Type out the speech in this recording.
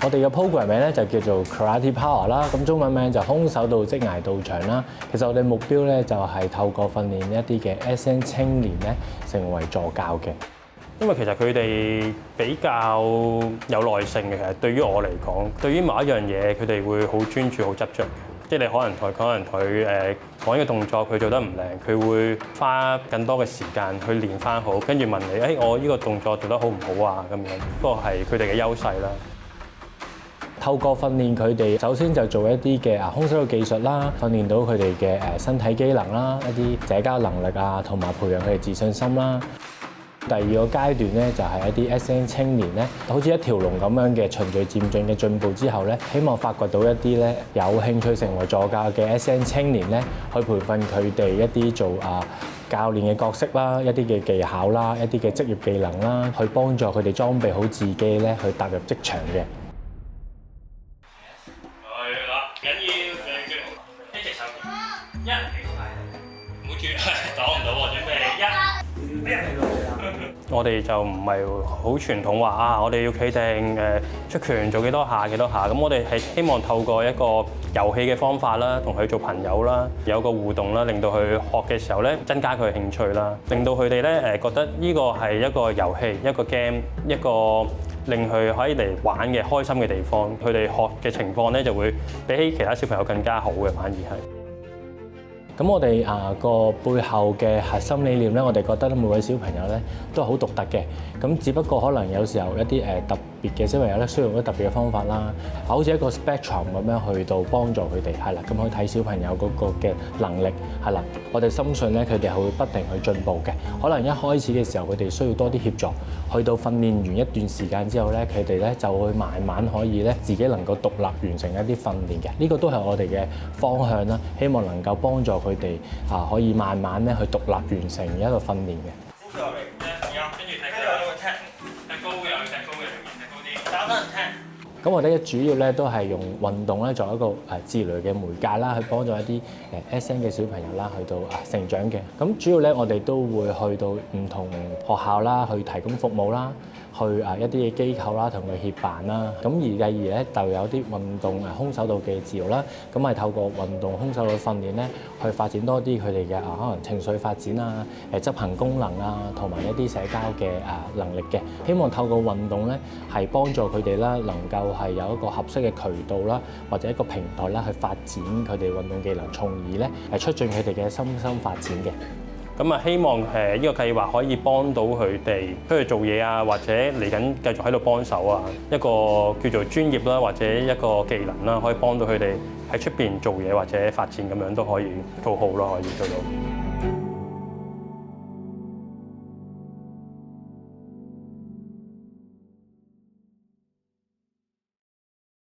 我哋嘅 program 名咧就叫做 Karate Power 啦，咁中文名就空手道職涯道場啦。其實我哋目標咧就係透過訓練一啲嘅 SN 青年咧成為助教嘅。因為其實佢哋比較有耐性嘅，其實對於我嚟講，對於某一樣嘢佢哋會好專注、好執着嘅。即係你可能佢講呢個動作佢做得唔靚，佢會花更多嘅時間去練翻好，跟住問你我呢個動作做得好唔好啊咁樣。呢個係佢哋嘅優勢啦。透過訓練佢哋，首先就做一啲嘅空手道技術啦，訓練到佢哋嘅身體機能啦，一啲社交能力啊，同埋培養佢哋自信心啦。第二個階段咧，就係一啲 SN 青年咧，好似一條龍咁樣嘅循序漸進嘅進步之後咧，希望發掘到一啲咧有興趣成為助教嘅 SN 青年咧，去培訓佢哋一啲做教練嘅角色啦，一啲嘅技巧啦，一啲嘅職業技能啦，去幫助佢哋裝備好自己咧，去踏入職場嘅。係啦，緊要一隻手，一唔好轉，擋唔到喎，準備一。我哋就唔係好傳統話我哋要企定出拳做幾多下。咁我哋係希望透過一個遊戲嘅方法啦，同佢做朋友啦，有個互動啦，令到佢學嘅時候咧增加佢嘅興趣啦，令到佢哋咧覺得呢個係一個遊戲、一個 game、一個令佢可以嚟玩嘅開心嘅地方。佢哋學嘅情況咧就會比起其他小朋友更加好嘅，反而係。咁我哋個背後嘅核心理念咧，我哋覺得咧每位小朋友咧都係好獨特嘅。咁只不過可能有時候一啲特別嘅小朋友咧，需要用啲特別嘅方法啦，好似一個 spectrum 咁樣去到幫助佢哋，係啦。咁去睇小朋友嗰個嘅能力，係啦。我哋深信咧，佢哋係會不停去進步嘅。可能一開始嘅時候，佢哋需要多啲協助，去到訓練完一段時間之後咧，佢哋咧就會慢慢可以咧自己能夠獨立完成一啲訓練嘅。呢個都係我哋嘅方向啦，希望能夠幫助佢哋可以慢慢咧去獨立完成一個訓練嘅。跟住踢高嘅，踢高嘅，踢高啲，打得人踢。咁我哋主要咧都係用運動咧作為一個治療嘅媒介啦，去幫助一啲SN 嘅小朋友啦去到成長嘅。咁主要咧我哋都會去到唔同學校啦，去提供服務啦，去一啲嘅機構啦同佢協辦啦。咁而繼而咧就有啲運動空手道嘅治療啦，咁係透過運動空手道訓練咧，去發展多啲佢哋嘅可能情緒發展啊、執行功能啊，同埋一啲社交嘅能力嘅。希望透過運動咧係幫助佢哋啦，能夠係有一個合適嘅渠道啦，或者一個平台啦，去發展佢哋運動技能，從而咧促進佢哋嘅身心發展嘅。咁希望呢個計劃可以幫到佢哋出去做嘢啊，或者嚟緊繼續喺度幫手啊，一個叫做專業啦，或者一個技能啦，可以幫到佢哋喺出邊做嘢或者發展咁樣都可以做好咯，可以做到。